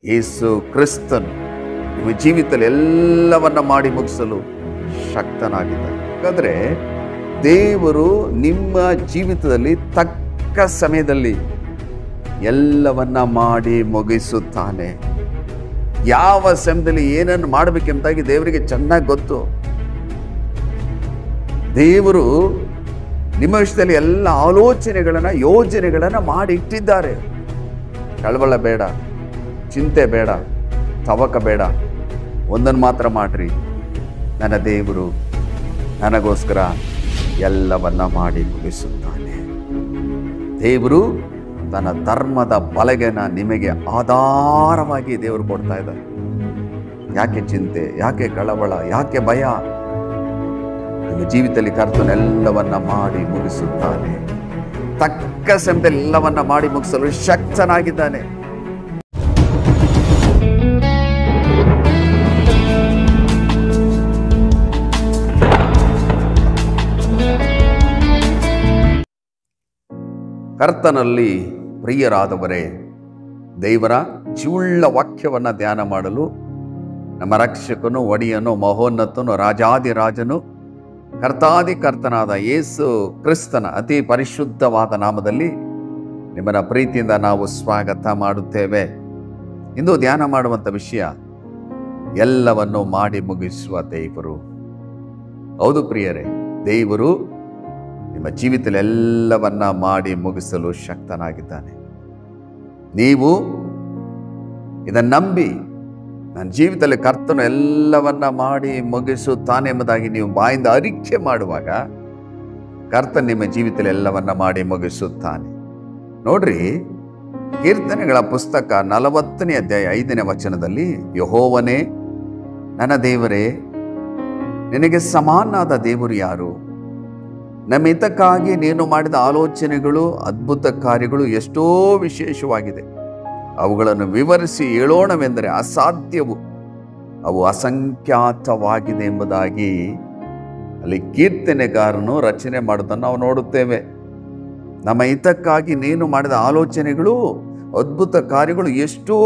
ಯೇಸು ಕ್ರಿಸ್ತನು ನಿಮ್ಮ ಜೀವಿತದಲ್ಲಿ ಎಲ್ಲವನ್ನ ಮಾಡಿ ಮುಗಿಸಲು ಶಕ್ತನಾಗಿದ್ದಾನೆ. ಹಾಗಾದ್ರೆ ದೇವರು ನಿಮ್ಮ ಜೀವಿತದಲ್ಲಿ ತಕ್ಕ ಸಮಯದಲ್ಲಿ ಎಲ್ಲವನ್ನ ಮಾಡಿ ಮುಗಿಸುತ್ತಾನೆ. ಯಾವ ಸಮಯದಲ್ಲಿ ಏನನ್ನು ಮಾಡಬೇಕೆಂಬುದಾಗಿ ದೇವರಿಗೆ ಚೆನ್ನಾಗಿ ಗೊತ್ತು. ದೇವರು ನಿಮ್ಮ ವಿಷಯದಲ್ಲಿ ಎಲ್ಲ ಆಲೋಚನೆಗಳನ್ನ, ಯೋಜನೆಗಳನ್ನ ಮಾಡಿ ಇಟ್ಟಿದ್ದಾರೆ. ಕಳವಳ ಬೇಡ, ಚಿಂತೆ ಬೇಡ, ತವಕ ಬೇಡ. ಒಂದನ್ನು ಮಾತ್ರ ಮಾಡ್ರಿ, ನನ್ನ ದೇವರು ನನಗೋಸ್ಕರ ಎಲ್ಲವನ್ನ ಮಾಡಿ ಮುಗಿಸುತ್ತಾನೆ. ದೇವರು ತನ್ನ ಧರ್ಮದ ಬಲಗೆನ ನಿಮಗೆ ಆಧಾರವಾಗಿ ದೇವರು ಕೊಡ್ತಾ ಇದ್ದಾರೆ. ಯಾಕೆ ಚಿಂತೆ, ಯಾಕೆ ಕಳವಳ, ಯಾಕೆ ಭಯ? ನಿಮ್ಮ ಜೀವಿತದಲ್ಲಿ ಕರ್ತನೆಲ್ಲವನ್ನ ಮಾಡಿ ಮುಗಿಸುತ್ತಾನೆ. ತಕ್ಕ ಸಮಯದಲ್ಲಿ ಎಲ್ಲವನ್ನ ಮಾಡಿ ಮುಗಿಸಲು ಶಕ್ತನಾಗಿದ್ದಾನೆ. ಕರ್ತನಲ್ಲಿ ಪ್ರಿಯರಾದವರೇ, ದೇವರ ಜೀವುಳ್ಳ ವಾಕ್ಯವನ್ನ ಧ್ಯಾನ ಮಾಡಲು ನಮ್ಮ ರಕ್ಷಕನು, ಒಡೆಯನು, ಮಹೋನ್ನತನು, ರಾಜಾದಿರಾಜನು, ಕರ್ತಾದಿ ಕರ್ತನಾದ ಯೇಸು ಕ್ರಿಸ್ತನ ಅತಿ ಪರಿಶುದ್ಧವಾದ ನಾಮದಲ್ಲಿ ನಿಮ್ಮನ್ನ ಪ್ರೀತಿಯಿಂದ ನಾವು ಸ್ವಾಗತ ಮಾಡುತ್ತೇವೆ. ಇಂದು ಧ್ಯಾನ ಮಾಡುವಂಥ ವಿಷಯ ಎಲ್ಲವನ್ನು ಮಾಡಿ ಮುಗಿಸುವ ದೇವರು. ಹೌದು ಪ್ರಿಯರೇ, ದೇವರು ನಿಮ್ಮ ಜೀವಿತದಲ್ಲಿ ಎಲ್ಲವನ್ನ ಮಾಡಿ ಮುಗಿಸಲು ಶಕ್ತನಾಗಿದ್ದಾನೆ. ನೀವು ಇದನ್ನು ನಂಬಿ ನನ್ನ ಜೀವಿತದಲ್ಲಿ ಕರ್ತನು ಎಲ್ಲವನ್ನ ಮಾಡಿ ಮುಗಿಸುತ್ತಾನೆ ಎಂಬುದಾಗಿ ನೀವು ಬಾಯಿಂದ ಅರಿಕೆ ಮಾಡುವಾಗ ಕರ್ತನ ನಿಮ್ಮ ಜೀವಿತದಲ್ಲಿ ಎಲ್ಲವನ್ನ ಮಾಡಿ ಮುಗಿಸುತ್ತಾನೆ. ನೋಡ್ರಿ, ಕೀರ್ತನೆಗಳ ಪುಸ್ತಕ 40ನೇ ಅಧ್ಯಾಯ 5ನೇ ವಚನದಲ್ಲಿ, ಯೆಹೋವನೇ ನನ್ನ ದೇವರೇ, ನಿನಗೆ ಸಮಾನಾದ ದೇವರು ಯಾರು? ನಮ್ಮ ಹಿತಕ್ಕಾಗಿ ನೀನು ಮಾಡಿದ ಆಲೋಚನೆಗಳು, ಅದ್ಭುತ ಕಾರ್ಯಗಳು ಎಷ್ಟೋ ವಿಶೇಷವಾಗಿದೆ. ಅವುಗಳನ್ನು ವಿವರಿಸಿ ಹೇಳೋಣವೆಂದರೆ ಅಸಾಧ್ಯವು, ಅವು ಅಸಂಖ್ಯಾತವಾಗಿದೆ ಎಂಬುದಾಗಿ ಅಲ್ಲಿ ಕೀರ್ತನೆಗಾರನು ರಚನೆ ಮಾಡೋದನ್ನು ನಾವು ನೋಡುತ್ತೇವೆ. ನಮ್ಮ ಹಿತಕ್ಕಾಗಿ ನೀನು ಮಾಡಿದ ಆಲೋಚನೆಗಳು, ಅದ್ಭುತ ಕಾರ್ಯಗಳು ಎಷ್ಟೋ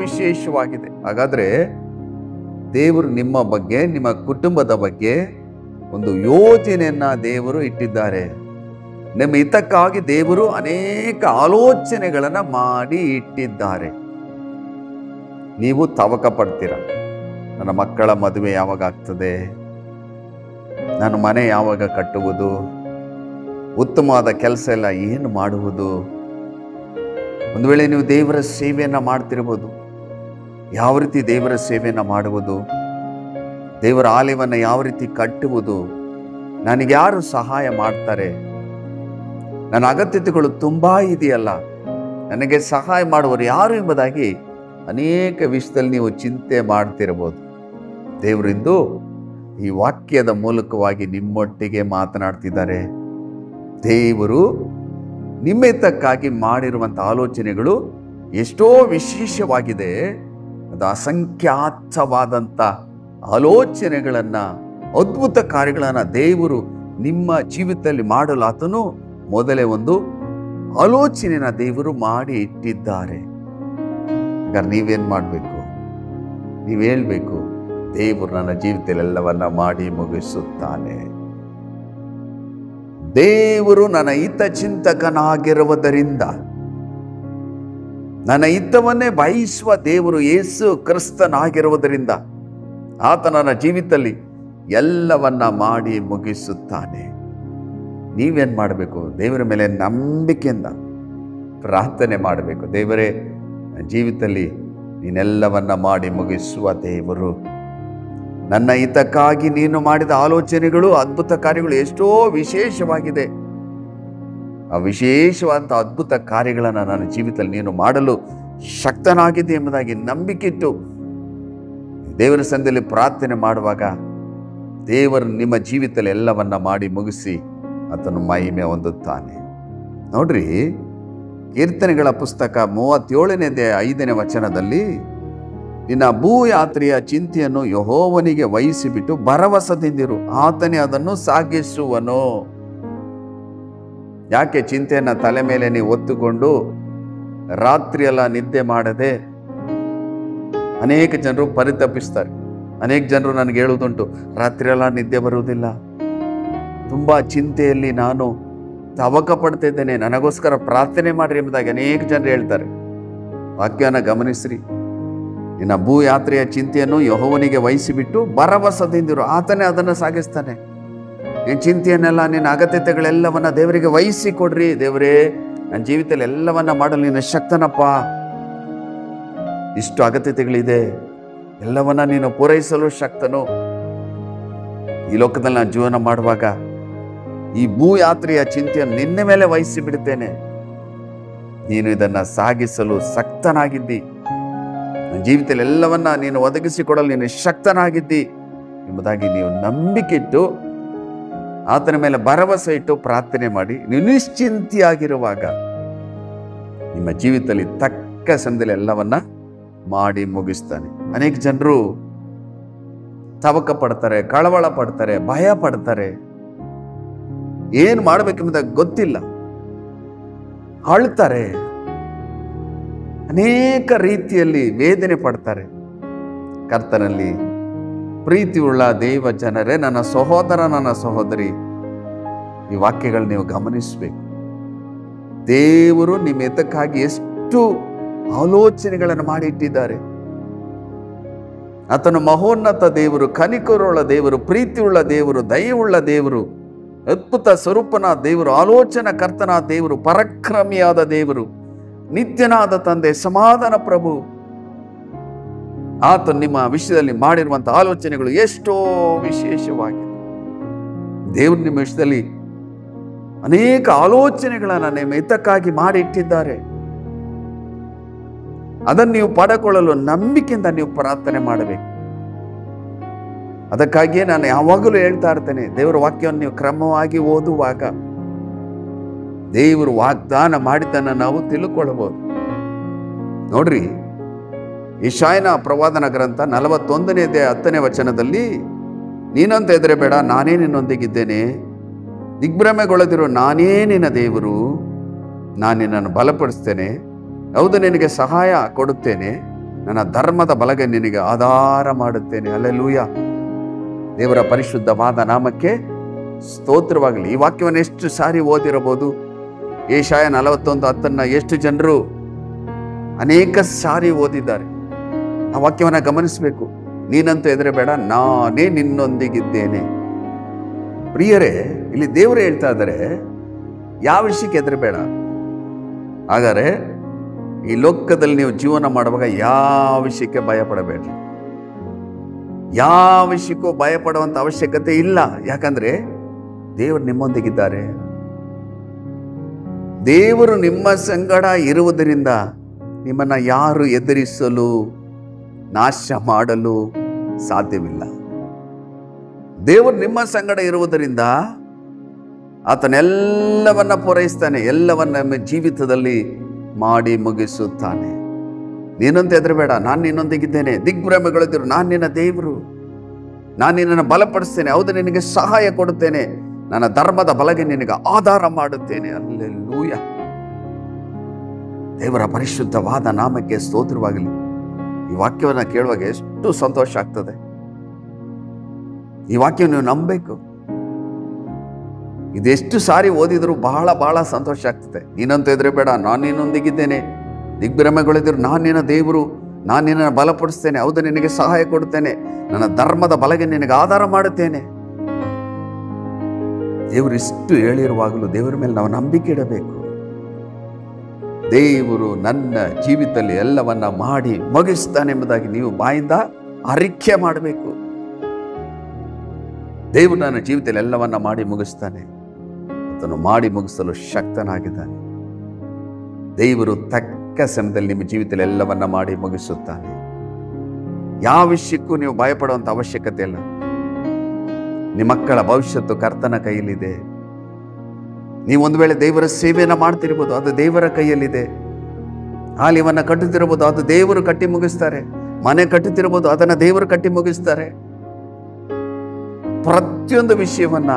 ವಿಶೇಷವಾಗಿದೆ. ಹಾಗಾದರೆ ದೇವರು ನಿಮ್ಮ ಬಗ್ಗೆ, ನಿಮ್ಮ ಕುಟುಂಬದ ಬಗ್ಗೆ ಒಂದು ಯೋಜನೆಯನ್ನ ದೇವರು ಇಟ್ಟಿದ್ದಾರೆ. ನಿಮ್ಮ ಹಿತಕ್ಕಾಗಿ ದೇವರು ಅನೇಕ ಆಲೋಚನೆಗಳನ್ನ ಮಾಡಿ ಇಟ್ಟಿದ್ದಾರೆ. ನೀವು ತವಕ ಪಡ್ತೀರ, ನನ್ನ ಮಕ್ಕಳ ಮದುವೆ ಯಾವಾಗ ಆಗ್ತದೆ, ನನ್ನ ಮನೆ ಯಾವಾಗ ಕಟ್ಟುವುದು, ಉತ್ತಮವಾದ ಕೆಲಸ ಎಲ್ಲ ಏನು ಮಾಡುವುದು. ಒಂದು ವೇಳೆ ನೀವು ದೇವರ ಸೇವೆಯನ್ನ ಮಾಡ್ತಿರ್ಬೋದು. ಯಾವ ರೀತಿ ದೇವರ ಸೇವೆಯನ್ನ ಮಾಡುವುದು, ದೇವರ ಆಲಯವನ್ನು ಯಾವ ರೀತಿ ಕಟ್ಟುವುದು, ನನಗೆ ಯಾರು ಸಹಾಯ ಮಾಡ್ತಾರೆ, ನನ್ನ ಅಗತ್ಯತೆಗಳು ತುಂಬಾ ಇದೆಯಲ್ಲ, ನನಗೆ ಸಹಾಯ ಮಾಡುವರು ಯಾರು ಎಂಬುದಾಗಿ ಅನೇಕ ವಿಷಯದಲ್ಲಿ ನೀವು ಚಿಂತೆ ಮಾಡ್ತಿರ್ಬೋದು. ದೇವರಿಂದು ಈ ವಾಕ್ಯದ ಮೂಲಕವಾಗಿ ನಿಮ್ಮೊಟ್ಟಿಗೆ ಮಾತನಾಡ್ತಿದ್ದಾರೆ. ದೇವರು ನಿಮ್ಮ ಹಿತಕ್ಕಾಗಿ ಮಾಡಿರುವಂಥ ಆಲೋಚನೆಗಳು ಎಷ್ಟೋ ವಿಶೇಷವಾಗಿದೆ. ಅದು ಅಸಂಖ್ಯಾತವಾದಂಥ ಆಲೋಚನೆಗಳನ್ನ, ಅದ್ಭುತ ಕಾರ್ಯಗಳನ್ನ ದೇವರು ನಿಮ್ಮ ಜೀವಿತದಲ್ಲಿ ಮಾಡಲು ಆತನು ಮೊದಲೇ ಒಂದು ಆಲೋಚನೆನ ದೇವರು ಮಾಡಿ ಇಟ್ಟಿದ್ದಾರೆ. ಹಾಗಾದ್ರೆ ನೀವೇನ್ ಮಾಡಬೇಕು? ನೀವು ಹೇಳ್ಬೇಕು, ದೇವರು ನನ್ನ ಜೀವಿತದಲ್ಲಿ ಎಲ್ಲವನ್ನ ಮಾಡಿ ಮುಗಿಸುತ್ತಾನೆ. ದೇವರು ನನ್ನ ಹಿತ ಚಿಂತಕನಾಗಿರುವುದರಿಂದ, ನನ್ನ ಹಿತವನ್ನೇ ಬಯಸುವ ದೇವರು ಯೇಸು ಕ್ರಿಸ್ತನಾಗಿರುವುದರಿಂದ ಆತ ನನ್ನ ಜೀವಿತದಲ್ಲಿ ಎಲ್ಲವನ್ನ ಮಾಡಿ ಮುಗಿಸುತ್ತಾನೆ. ನೀವೇನು ಮಾಡಬೇಕು? ದೇವರ ಮೇಲೆ ನಂಬಿಕೆಯಿಂದ ಪ್ರಾರ್ಥನೆ ಮಾಡಬೇಕು. ದೇವರೇ, ನನ್ನ ಜೀವಿತದಲ್ಲಿ ನೀನೆಲ್ಲವನ್ನ ಮಾಡಿ ಮುಗಿಸುವ ದೇವರು. ನನ್ನ ಹಿತಕ್ಕಾಗಿ ನೀನು ಮಾಡಿದ ಆಲೋಚನೆಗಳು, ಅದ್ಭುತ ಕಾರ್ಯಗಳು ಎಷ್ಟೋ ವಿಶೇಷವಾಗಿದೆ. ಆ ವಿಶೇಷವಾದಂಥ ಅದ್ಭುತ ಕಾರ್ಯಗಳನ್ನು ನನ್ನ ಜೀವಿತದಲ್ಲಿ ನೀನು ಮಾಡಲು ಶಕ್ತನಾಗಿದೆ ಎಂಬುದಾಗಿ ನಂಬಿಕೆಯಿಟ್ಟು ದೇವರ ಸಂದಲ್ಲಿ ಪ್ರಾರ್ಥನೆ ಮಾಡುವಾಗ ದೇವರು ನಿಮ್ಮ ಜೀವಿತದಲ್ಲಿ ಎಲ್ಲವನ್ನ ಮಾಡಿ ಮುಗಿಸಿ ಆತನು ಮಹಿಮೆ ಹೊಂದುತ್ತಾನೆ. ನೋಡ್ರಿ, ಕೀರ್ತನೆಗಳ ಪುಸ್ತಕ 37ನೇ ಅಧ್ಯಾಯ 5ನೇ ವಚನದಲ್ಲಿ, ನಿನ್ನ ಭೂಯಾತ್ರೆಯ ಚಿಂತೆಯನ್ನು ಯೆಹೋವನಿಗೆ ವಹಿಸಿಬಿಟ್ಟು ಭರವಸದಿಂದಿರು, ಆತನೇ ಅದನ್ನು ಸಾಗಿಸುವನು. ಯಾಕೆ ಚಿಂತೆಯನ್ನು ತಲೆ ಮೇಲೆ ನೀವು ಹೊತ್ತುಕೊಂಡು ರಾತ್ರಿಯೆಲ್ಲ ನಿದ್ದೆ ಮಾಡದೆ ಅನೇಕ ಜನರು ಪರಿತಪಿಸ್ತಾರೆ. ಅನೇಕ ಜನರು ನನಗೆ ಹೇಳುವುದುಂಟು, ರಾತ್ರಿಯೆಲ್ಲ ನಿದ್ದೆ ಬರುವುದಿಲ್ಲ, ತುಂಬ ಚಿಂತೆಯಲ್ಲಿ ನಾನು ತವಕ ಪಡ್ತಿದ್ದೇನೆ, ನನಗೋಸ್ಕರ ಪ್ರಾರ್ಥನೆ ಮಾಡಿರಿ ಎಂಬುದಾಗಿ ಅನೇಕ ಜನರು ಹೇಳ್ತಾರೆ. ವಾಕ್ಯನ ಗಮನಿಸ್ರಿ. ನಿನ್ನ ಭೂ ಯಾತ್ರೆಯ ಚಿಂತೆಯನ್ನು ಯೆಹೋವನಿಗೆ ವಹಿಸಿಬಿಟ್ಟು ಭರವಸದಿಂದಿರು, ಆತನೇ ಅದನ್ನು ಸಾಗಿಸ್ತಾನೆ. ನಿನ್ನ ಚಿಂತೆಯನ್ನೆಲ್ಲ, ನಿನ್ನ ಅಗತ್ಯತೆಗಳೆಲ್ಲವನ್ನ ದೇವರಿಗೆ ವಹಿಸಿ ಕೊಡ್ರಿ. ದೇವರೇ, ನನ್ನ ಜೀವಿತದಲ್ಲಿ ಎಲ್ಲವನ್ನ ಮಾಡಲು ನೀನು ಶಕ್ತನಪ್ಪ, ಇಷ್ಟು ಅಗತ್ಯತೆಗಳಿದೆ, ಎಲ್ಲವನ್ನ ನೀನು ಪೂರೈಸಲು ಶಕ್ತನು. ಈ ಲೋಕದಲ್ಲಿ ನಾನು ಜೀವನ ಮಾಡುವಾಗ ಈ ಭೂ ಯಾತ್ರೆಯ ಚಿಂತೆಯನ್ನು ನಿನ್ನ ಮೇಲೆ ವಹಿಸಿ ಬಿಡುತ್ತೇನೆ, ನೀನು ಇದನ್ನ ಸಾಗಿಸಲು ಶಕ್ತನಾಗಿದ್ದಿ, ನನ್ನ ಜೀವಿತದಲ್ಲಿ ಎಲ್ಲವನ್ನ ನೀನು ಒದಗಿಸಿಕೊಡಲು ನೀನು ಶಕ್ತನಾಗಿದ್ದಿ ಎಂಬುದಾಗಿ ನೀವು ನಂಬಿಕೆ ಇಟ್ಟು ಆತನ ಮೇಲೆ ಭರವಸೆ ಇಟ್ಟು ಪ್ರಾರ್ಥನೆ ಮಾಡಿ ನೀವು ನಿಶ್ಚಿಂತೆಯಾಗಿರುವಾಗ ನಿಮ್ಮ ಜೀವಿತದಲ್ಲಿ ತಕ್ಕ ಸಮಯದಲ್ಲಿ ಎಲ್ಲವನ್ನ ಮಾಡಿ ಮುಗಿಸ್ತಾನೆ. ಅನೇಕ ಜನರು ತವಕ ಪಡ್ತಾರೆ, ಕಳವಳ ಪಡ್ತಾರೆ, ಭಯ ಪಡ್ತಾರೆ, ಏನು ಮಾಡಬೇಕೆಂಬುದಾಗಿ ಗೊತ್ತಿಲ್ಲ, ಅಳ್ತಾರೆ, ಅನೇಕ ರೀತಿಯಲ್ಲಿ ವೇದನೆ ಪಡ್ತಾರೆ. ಕರ್ತನಲ್ಲಿ ಪ್ರೀತಿಯುಳ್ಳ ದೇವ ಜನರೇ, ನನ್ನ ಸಹೋದರ, ನನ್ನ ಸಹೋದರಿ, ಈ ವಾಕ್ಯಗಳು ನೀವು ಗಮನಿಸಬೇಕು. ದೇವರು ನಿಮ್ಮ ಹಿತಕ್ಕಾಗಿ ಎಷ್ಟು ಆಲೋಚನೆಗಳನ್ನು ಮಾಡಿಟ್ಟಿದ್ದಾರೆ. ಆತನು ಮಹೋನ್ನತ ದೇವರು, ಕನಿಕರುಳ್ಳ ದೇವರು, ಪ್ರೀತಿಯುಳ್ಳ ದೇವರು, ದಯೆಯುಳ್ಳ ದೇವರು, ಅದ್ಭುತ ಸ್ವರೂಪನ ದೇವರು, ಆಲೋಚನಾ ಕರ್ತನ ದೇವರು, ಪರಾಕ್ರಮಿಯಾದ ದೇವರು, ನಿತ್ಯನಾದ ತಂದೆ, ಸಮಾಧಾನ ಪ್ರಭು. ಆತ ನಿಮ್ಮ ವಿಷಯದಲ್ಲಿ ಮಾಡಿರುವಂತಹ ಆಲೋಚನೆಗಳು ಎಷ್ಟೋ ವಿಶೇಷವಾಗಿದೆ. ದೇವರು ನಿಮ್ಮ ವಿಷಯದಲ್ಲಿ ಅನೇಕ ಆಲೋಚನೆಗಳನ್ನು ನಿಮ್ಮ ಹಿತಕ್ಕಾಗಿ ಮಾಡಿಟ್ಟಿದ್ದಾರೆ. ಅದನ್ನು ನೀವು ಪಡೆಕೊಳ್ಳಲು ನಂಬಿಕೆಯಿಂದ ನೀವು ಪ್ರಾರ್ಥನೆ ಮಾಡಬೇಕು. ಅದಕ್ಕಾಗಿಯೇ ನಾನು ಯಾವಾಗಲೂ ಹೇಳ್ತಾ ಇರ್ತೇನೆ, ದೇವರ ವಾಕ್ಯವನ್ನು ನೀವು ಕ್ರಮವಾಗಿ ಓದುವಾಗ ದೇವರು ವಾಗ್ದಾನ ಮಾಡಿದ್ದನ್ನು ನಾವು ತಿಳ್ಕೊಳ್ಳಬಹುದು. ನೋಡ್ರಿ, ಯೆಶಾಯನ ಪ್ರವಾದನ ಗ್ರಂಥ 41ನೇ ಅಧ್ಯಾಯ 10ನೇ ವಚನದಲ್ಲಿ, ನೀನಂತ ಹೆದರಬೇಡ, ನಾನೇ ನಿನ್ನೊಂದಿಗಿದ್ದೇನೆ, ದಿಗ್ಭ್ರಮೆಗೊಳ್ಳದಿರೋ, ನಾನೇ ನಿನ್ನ ದೇವರು, ನಾನು ನಿನ್ನನ್ನು ಬಲಪಡಿಸ್ತೇನೆ, ಹೌದು ನಿನಗೆ ಸಹಾಯ ಕೊಡುತ್ತೇನೆ, ನನ್ನ ಧರ್ಮದ ಬಲಗೆ ನಿನಗೆ ಆಧಾರ ಮಾಡುತ್ತೇನೆ. ಹಲ್ಲೆಲೂಯಾ. ದೇವರ ಪರಿಶುದ್ಧವಾದ ನಾಮಕ್ಕೆ ಸ್ತೋತ್ರವಾಗಲಿ. ಈ ವಾಕ್ಯವನ್ನು ಎಷ್ಟು ಸಾರಿ ಓದಿರಬಹುದು? ಯೆಶಾಯ 41:10 ಎಷ್ಟು ಜನರು ಅನೇಕ ಸಾರಿ ಓದಿದ್ದಾರೆ. ಆ ವಾಕ್ಯವನ್ನು ಗಮನಿಸಬೇಕು. ನೀನಂತೂ ಹೆದರಬೇಡ, ನಾನೇ ನಿನ್ನೊಂದಿಗಿದ್ದೇನೆ. ಪ್ರಿಯರೇ, ಇಲ್ಲಿ ದೇವರು ಹೇಳ್ತಾ ಇದ್ದಾರೆ, ಯಾವ ವಿಷಯಕ್ಕೆ ಹೆದರಬೇಡ. ಹಾಗಾದರೆ ಈ ಲೋಕದಲ್ಲಿ ನೀವು ಜೀವನ ಮಾಡುವಾಗ ಯಾವ ವಿಷಯಕ್ಕೆ ಭಯ ಪಡಬೇಡ್ರಿ. ಯಾವ ವಿಷಯಕ್ಕೂ ಭಯ ಪಡುವಂತ ಅವಶ್ಯಕತೆ ಇಲ್ಲ. ಯಾಕಂದ್ರೆ ದೇವರು ನಿಮ್ಮೊಂದಿಗಿದ್ದಾರೆ. ದೇವರು ನಿಮ್ಮ ಸಂಗಡ ಇರುವುದರಿಂದ ನಿಮ್ಮನ್ನ ಯಾರು ಎದುರಿಸಲು, ನಾಶ ಮಾಡಲು ಸಾಧ್ಯವಿಲ್ಲ. ದೇವರು ನಿಮ್ಮ ಸಂಗಡ ಇರುವುದರಿಂದ ಆತನೆಲ್ಲವನ್ನ ಪೂರೈಸ್ತಾನೆ, ಎಲ್ಲವನ್ನ ನಮ್ಮ ಜೀವಿತದಲ್ಲಿ ಮಾಡಿ ಮುಗಿಸುತ್ತಾನೆ. ನೀನಂತ ಹೆದರಬೇಡ, ನಾನು ನಿನ್ನೊಂದಿಗಿದ್ದೇನೆ, ದಿಗ್ಭ್ರಮೆಗೊಳ್ಳದಿರು, ನಾನು ನಿನ್ನ ದೇವರು, ನಾನು ನಿನ್ನನ್ನು ಬಲಪಡಿಸ್ತೇನೆ, ಹೌದು ನಿನಗೆ ಸಹಾಯ ಕೊಡುತ್ತೇನೆ, ನನ್ನ ಧರ್ಮದ ಬಲಗೆ ನಿನಗೆ ಆಧಾರ ಮಾಡುತ್ತೇನೆ. ಹಲ್ಲೆಲೂಯಾ. ದೇವರ ಪರಿಶುದ್ಧವಾದ ನಾಮಕ್ಕೆ ಸ್ತೋತ್ರವಾಗಲಿ. ಈ ವಾಕ್ಯವನ್ನು ಕೇಳುವಾಗ ಎಷ್ಟು ಸಂತೋಷ ಆಗ್ತದೆ. ಈ ವಾಕ್ಯ ನೀವು ನಂಬಬೇಕು. ಇದೆಷ್ಟು ಸಾರಿ ಓದಿದ್ರು ಬಹಳ ಸಂತೋಷ ಆಗ್ತದೆ. ನೀನಂತ ಹೆದರಬೇಡ, ನಾನು ನಿನ್ನೊಂದಿಗಿದ್ದೇನೆ, ದಿಗ್ಭ್ರಮೆಗೊಳ್ಳದಿರು, ನಾನು ನಿನ್ನ ದೇವರು, ನಾನು ನಿನ್ನನ್ನು ಬಲಪಡಿಸ್ತೇನೆ, ಹೌದು ನಿನಗೆ ಸಹಾಯ ಕೊಡುತ್ತೇನೆ, ನನ್ನ ಧರ್ಮದ ಬಲಗೆ ನಿನಗೆ ಆಧಾರ ಮಾಡುತ್ತೇನೆ. ದೇವರು ಇಷ್ಟು ಹೇಳಿರುವಾಗಲೂ ದೇವರ ಮೇಲೆ ನಾವು ನಂಬಿಕೆ ಇಡಬೇಕು. ದೇವರು ನನ್ನ ಜೀವಿತದಲ್ಲಿ ಎಲ್ಲವನ್ನ ಮಾಡಿ ಮುಗಿಸ್ತಾನೆ ಎಂಬುದಾಗಿ ನೀವು ಬಾಯಿಂದ ಅರಿಕೆ ಮಾಡಬೇಕು. ದೇವರು ನನ್ನ ಜೀವಿತದಲ್ಲಿ ಎಲ್ಲವನ್ನ ಮಾಡಿ ಮುಗಿಸ್ತಾನೆ, ಅದನ್ನು ಮಾಡಿ ಮುಗಿಸಲು ಶಕ್ತನಾಗಿದ್ದಾನೆ. ದೇವರು ತಕ್ಕ ಸಮಯದಲ್ಲಿ ನಿಮ್ಮ ಜೀವಿತದಲ್ಲಿ ಎಲ್ಲವನ್ನ ಮಾಡಿ ಮುಗಿಸುತ್ತಾನೆ. ಯಾವ ವಿಷಯಕ್ಕೂ ನೀವು ಭಯಪಡುವಂತ ಅವಶ್ಯಕತೆ ಇಲ್ಲ. ನಿಮ್ಮ ಮಕ್ಕಳ ಭವಿಷ್ಯತ್ತು ಕರ್ತನ ಕೈಯಲ್ಲಿದೆ. ನೀವು ಒಂದು ವೇಳೆ ದೇವರ ಸೇವೆಯನ್ನು ಮಾಡ್ತಿರ್ಬೋದು, ಅದು ದೇವರ ಕೈಯಲ್ಲಿದೆ. ಆಲಯವನ್ನ ಕಟ್ಟುತ್ತಿರಬಹುದು, ಅದು ದೇವರು ಕಟ್ಟಿ ಮುಗಿಸ್ತಾರೆ. ಮನೆ ಕಟ್ಟುತ್ತಿರಬಹುದು, ಅದನ್ನು ದೇವರು ಕಟ್ಟಿ ಮುಗಿಸ್ತಾರೆ. ಪ್ರತಿಯೊಂದು ವಿಷಯವನ್ನ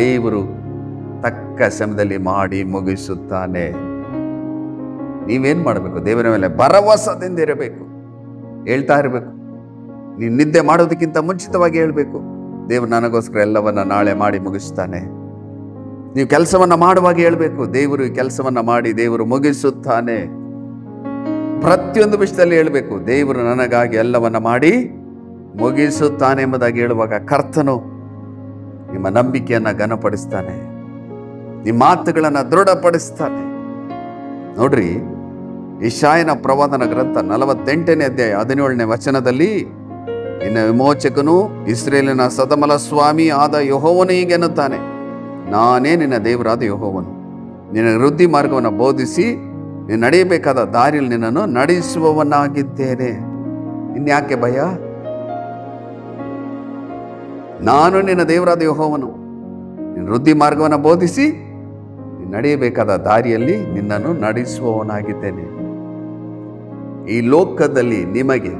ದೇವರು ತಕ್ಕ ಸಮಯದಲ್ಲಿ ಮಾಡಿ ಮುಗಿಸುತ್ತಾನೆ. ನೀವೇನ್ ಮಾಡಬೇಕು? ದೇವರ ಮೇಲೆ ಭರವಸದಿಂದ ಇರಬೇಕು. ಹೇಳ್ತಾ ಇರಬೇಕು. ನೀನು ನಿದ್ದೆ ಮಾಡೋದಕ್ಕಿಂತ ಮುಂಚಿತವಾಗಿ ಹೇಳಬೇಕು, ದೇವರು ನನಗೋಸ್ಕರ ಎಲ್ಲವನ್ನ ನಾಳೆ ಮಾಡಿ ಮುಗಿಸ್ತಾನೆ. ನೀವು ಕೆಲಸವನ್ನ ಮಾಡುವಾಗ ಹೇಳಬೇಕು, ದೇವರು ಈ ಕೆಲಸವನ್ನ ಮಾಡಿ ದೇವರು ಮುಗಿಸುತ್ತಾನೆ. ಪ್ರತಿಯೊಂದು ವಿಷಯದಲ್ಲಿ ಹೇಳಬೇಕು, ದೇವರು ನನಗಾಗಿ ಎಲ್ಲವನ್ನ ಮಾಡಿ ಮುಗಿಸುತ್ತಾನೆ ಎಂಬುದಾಗಿ ಹೇಳುವಾಗ ಕರ್ತನು ನಿಮ್ಮ ನಂಬಿಕೆಯನ್ನ ಘನಪಡಿಸ್ತಾನೆ, ನಿಮ್ಮ ಮಾತುಗಳನ್ನ ದೃಢಪಡಿಸ್ತಾನೆ. ನೋಡ್ರಿ, ಯೆಶಾಯನ ಪ್ರವಾದನ ಗ್ರಂಥ 48ನೇ ಅಧ್ಯಾಯ 17ನೇ ವಚನದಲ್ಲಿ, ನಿನ್ನ ವಿಮೋಚಕನು ಇಸ್ರೇಲಿನ ಸದಮಲ ಸ್ವಾಮಿ ಆದ ಯೆಹೋವನು ಹೀಗೆನ್ನುತ್ತಾನೆ, ನಾನೇ ನಿನ್ನ ದೇವರಾದ ಯೆಹೋವನು, ನಿನ್ನ ವೃದ್ಧಿ ಮಾರ್ಗವನ್ನು ಬೋಧಿಸಿ ನೀನು ನಡೆಯಬೇಕಾದ ದಾರಿಯಲ್ಲಿ ನಿನ್ನನ್ನು ನಡೆಸುವವನಾಗಿದ್ದೇನೆ. ಇನ್ಯಾಕೆ ಭಯ? ನಾನು ನಿನ್ನ ದೇವರಾದ ಯೆಹೋವನು, ನಿನ್ನ ವೃದ್ಧಿ ಮಾರ್ಗವನ್ನು ಬೋಧಿಸಿ ನೀನು ನಡೆಯಬೇಕಾದ ದಾರಿಯಲ್ಲಿ ನಿನ್ನನ್ನು ನಡೆಸುವವನಾಗಿದ್ದೇನೆ. ಈ ಲೋಕದಲ್ಲಿ ನಿಮಗೆ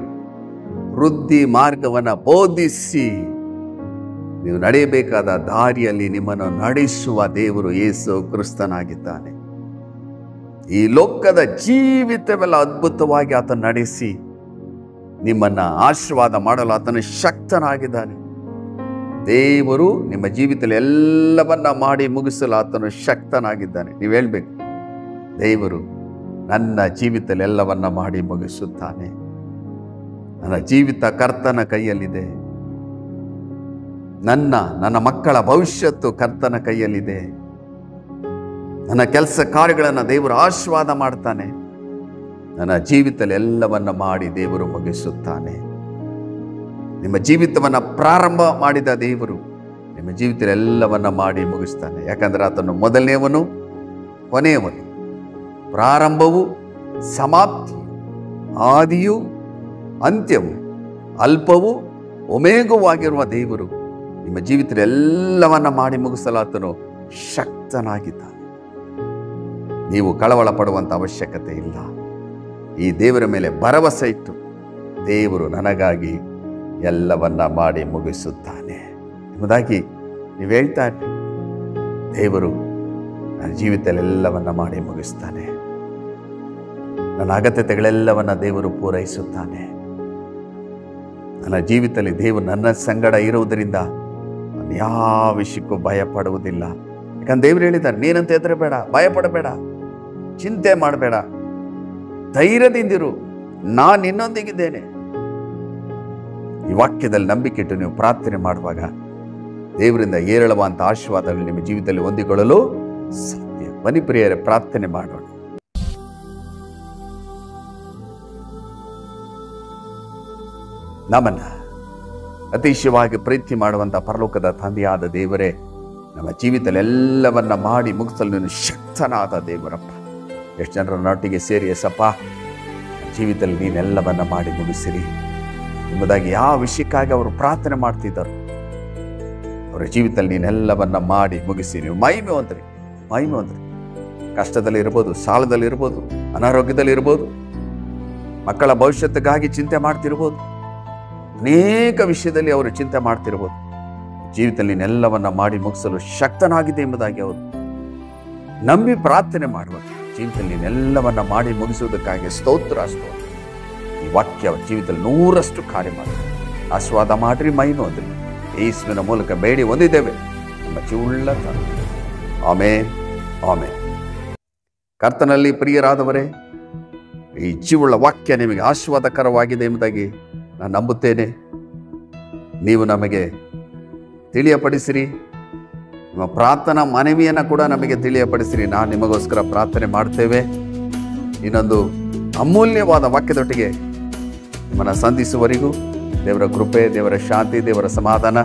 ವೃದ್ಧಿ ಮಾರ್ಗವನ್ನು ಬೋಧಿಸಿ ನೀವು ನಡೆಯಬೇಕಾದ ದಾರಿಯಲ್ಲಿ ನಿಮ್ಮನ್ನು ನಡೆಸುವ ದೇವರು ಯೇಸು ಕ್ರಿಸ್ತನಾಗಿದ್ದಾನೆ. ಈ ಲೋಕದ ಜೀವಿತವೆಲ್ಲ ಅದ್ಭುತವಾಗಿ ಆತ ನಡೆಸಿ ನಿಮ್ಮನ್ನ ಆಶೀರ್ವಾದ ಮಾಡಲು ಆತನ ಶಕ್ತನಾಗಿದ್ದಾನೆ. ದೇವರು ನಿಮ್ಮ ಜೀವಿತದಲ್ಲಿ ಎಲ್ಲವನ್ನ ಮಾಡಿ ಮುಗಿಸಲು ಆತನು ಶಕ್ತನಾಗಿದ್ದಾನೆ. ನೀವು ಹೇಳ್ಬೇಕು, ದೇವರು ನನ್ನ ಜೀವಿತದಲ್ಲಿ ಎಲ್ಲವನ್ನ ಮಾಡಿ ಮುಗಿಸುತ್ತಾನೆ. ನನ್ನ ಜೀವಿತ ಕರ್ತನ ಕೈಯಲ್ಲಿದೆ. ನನ್ನ ಮಕ್ಕಳ ಭವಿಷ್ಯತ್ತು ಕರ್ತನ ಕೈಯಲ್ಲಿದೆ. ನನ್ನ ಕೆಲಸ ಕಾರ್ಯಗಳನ್ನು ದೇವರು ಆಶೀರ್ವಾದ ಮಾಡ್ತಾನೆ. ನನ್ನ ಜೀವಿತದಲ್ಲಿ ಎಲ್ಲವನ್ನ ಮಾಡಿ ದೇವರು ಮುಗಿಸುತ್ತಾನೆ. ನಿಮ್ಮ ಜೀವಿತವನ್ನ ಪ್ರಾರಂಭ ಮಾಡಿದ ದೇವರು ನಿಮ್ಮ ಜೀವಿತದಲ್ಲಿ ಎಲ್ಲವನ್ನ ಮಾಡಿ ಮುಗಿಸ್ತಾನೆ. ಯಾಕಂದ್ರೆ ಆತನು ಮೊದಲನೇವನು, ಕೊನೆಯವನು, ಪ್ರಾರಂಭವು ಸಮಾಪ್ತಿ, ಆದಿಯು ಅಂತ್ಯವು, ಅಲ್ಪವು ಒಮೇಘವಾಗಿರುವ ದೇವರು ನಿಮ್ಮ ಜೀವಿತದಲ್ಲಿ ಎಲ್ಲವನ್ನ ಮಾಡಿ ಮುಗಿಸಲು ಆತನು ಶಕ್ತನಾಗಿದ್ದಾನೆ. ನೀವು ಕಳವಳ ಪಡುವಂಥ ಅವಶ್ಯಕತೆ ಇಲ್ಲ. ಈ ದೇವರ ಮೇಲೆ ಭರವಸೆ ಇಟ್ಟು, ದೇವರು ನನಗಾಗಿ ಎಲ್ಲವನ್ನ ಮಾಡಿ ಮುಗಿಸುತ್ತಾನೆ ಎಂಬುದಾಗಿ ನೀವು ಹೇಳ್ತಾ ಇರಿ. ದೇವರು ನನ್ನ ಜೀವಿತದಲ್ಲಿ ಎಲ್ಲವನ್ನ ಮಾಡಿ ಮುಗಿಸ್ತಾನೆ. ನನ್ನ ಅಗತ್ಯತೆಗಳೆಲ್ಲವನ್ನ ದೇವರು ಪೂರೈಸುತ್ತಾನೆ. ನನ್ನ ಜೀವಿತದಲ್ಲಿ ದೇವರು ನನ್ನ ಸಂಗಡ ಇರುವುದರಿಂದ ನಾನು ಯಾವ ವಿಷಯಕ್ಕೂ ಭಯ ಪಡುವುದಿಲ್ಲ. ಯಾಕಂದ್ರೆ ದೇವರು ಹೇಳಿದ್ದಾರೆ, ನೀನಂತ ಹೆದರಬೇಡ, ಭಯ ಪಡಬೇಡ, ಚಿಂತೆ ಮಾಡಬೇಡ, ಧೈರ್ಯದಿಂದಿರು, ನಾನು ನಿನ್ನೊಂದಿಗಿದ್ದೇನೆ. ಈ ವಾಕ್ಯದಲ್ಲಿ ನಂಬಿಕೆ ಇಟ್ಟು ನೀವು ಪ್ರಾರ್ಥನೆ ಮಾಡುವಾಗ ದೇವರಿಂದ ಏರಳವಾದಂಥ ಆಶೀರ್ವಾದಗಳು ನಿಮ್ಮ ಜೀವಿತದಲ್ಲಿ ಹೊಂದಿಕೊಳ್ಳಲು ಸಾಧ್ಯ. ಬನ್ನಿ ಪ್ರಿಯರೇ, ಪ್ರಾರ್ಥನೆ ಮಾಡೋಣ. ನಮ್ಮನ್ನ ಅತಿಶಯವಾಗಿ ಪ್ರೀತಿ ಮಾಡುವಂಥ ಪರಲೋಕದ ತಂದೆಯಾದ ದೇವರೇ, ನಮ್ಮ ಜೀವಿತದಲ್ಲಿ ಎಲ್ಲವನ್ನ ಮಾಡಿ ಮುಗಿಸಲು ನೀನು ಶಕ್ತನಾದ ದೇವರಪ್ಪ. ಎಷ್ಟು ಜನರ ನೊಟ್ಟಿಗೆ ಸೇರಿ ಎಸಪ್ಪ, ಜೀವಿತದಲ್ಲಿ ನೀನೆಲ್ಲವನ್ನ ಮಾಡಿ ಮುಗಿಸಿರಿ ಎಂಬುದಾಗಿ ಯಾವ ವಿಷಯಕ್ಕಾಗಿ ಅವರು ಪ್ರಾರ್ಥನೆ ಮಾಡ್ತಿದ್ದರು, ಅವರ ಜೀವಿತದಲ್ಲಿ ನೀನೆಲ್ಲವನ್ನ ಮಾಡಿ ಮುಗಿಸಿ ನೀವು ಮಹಿಮೆ ಹೊಂದ್ರಿ. ಕಷ್ಟದಲ್ಲಿ ಇರ್ಬೋದು, ಸಾಲದಲ್ಲಿ ಇರ್ಬೋದು, ಅನಾರೋಗ್ಯದಲ್ಲಿ ಇರ್ಬೋದು, ಮಕ್ಕಳ ಭವಿಷ್ಯತ್ತಿಗಾಗಿ ಚಿಂತೆ ಮಾಡ್ತಿರ್ಬೋದು, ಅನೇಕ ವಿಷಯದಲ್ಲಿ ಅವರು ಚಿಂತೆ ಮಾಡ್ತಿರ್ಬೋದು. ಜೀವಿತದಲ್ಲಿ ನೀನೆಲ್ಲವನ್ನ ಮಾಡಿ ಮುಗಿಸಲು ಶಕ್ತನಾಗಿದೆ ಎಂಬುದಾಗಿ ಅವರು ನಂಬಿ ಪ್ರಾರ್ಥನೆ ಮಾಡುವ ಜೀವಿತದಲ್ಲಿ ನೀನೆಲ್ಲವನ್ನ ಮಾಡಿ ಮುಗಿಸುವುದಕ್ಕಾಗಿ ಸ್ತೋತ್ರ. ಈ ವಾಕ್ಯ ಜೀವಿತದಲ್ಲಿ 100% ಕಾರ್ಯ ಮಾಡಿ ಆಶೀರ್ವಾದ ಮಾಡ್ರಿ, ಮಹಿಮೆ ಹೊಂದ್ರಿ. ಯೇಸುವಿನ ಮೂಲಕ ಬೇಡಿ ಹೊಂದಿದ್ದೇವೆ ನಮ್ಮ ಜೀವುಳ್ಳ ತಂದೆ. ಆಮೇನ್, ಆಮೇನ್. ಕರ್ತನಲ್ಲಿ ಪ್ರಿಯರಾದವರೇ, ಈ ಜೀವುಳ್ಳ ವಾಕ್ಯ ನಿಮಗೆ ಆಶೀರ್ವಾದಕರವಾಗಿದೆ ಎಂಬುದಾಗಿ ನಾನು ನಂಬುತ್ತೇನೆ. ನೀವು ನಮಗೆ ತಿಳಿಯಪಡಿಸಿರಿ, ನಿಮ್ಮ ಪ್ರಾರ್ಥನಾ ಮನವಿಯನ್ನು ಕೂಡ ನಮಗೆ ತಿಳಿಯಪಡಿಸಿರಿ. ನಾನು ನಿಮಗೋಸ್ಕರ ಪ್ರಾರ್ಥನೆ ಮಾಡ್ತೇವೆ. ಇನ್ನೊಂದು ಅಮೂಲ್ಯವಾದ ವಾಕ್ಯದೊಟ್ಟಿಗೆ ನಿಮ್ಮನ್ನು ಸಂಧಿಸುವವರೆಗೂ ದೇವರ ಕೃಪೆ, ದೇವರ ಶಾಂತಿ, ದೇವರ ಸಮಾಧಾನ,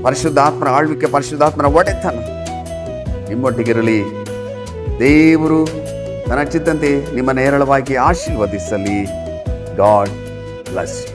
ಪರಿಶುದ್ಧಾತ್ಮನ ಆಳ್ವಿಕೆ, ಪರಿಶುದ್ಧಾತ್ಮನ ಒಡೆತನ ನಿಮ್ಮೊಟ್ಟಿಗಿರಲಿ. ದೇವರು ತನ್ನ ಚಿತ್ತಂತೆ ನಿಮ್ಮನ್ನು ಹೇರಳವಾಗಿ ಆಶೀರ್ವದಿಸಲಿ. God bless you.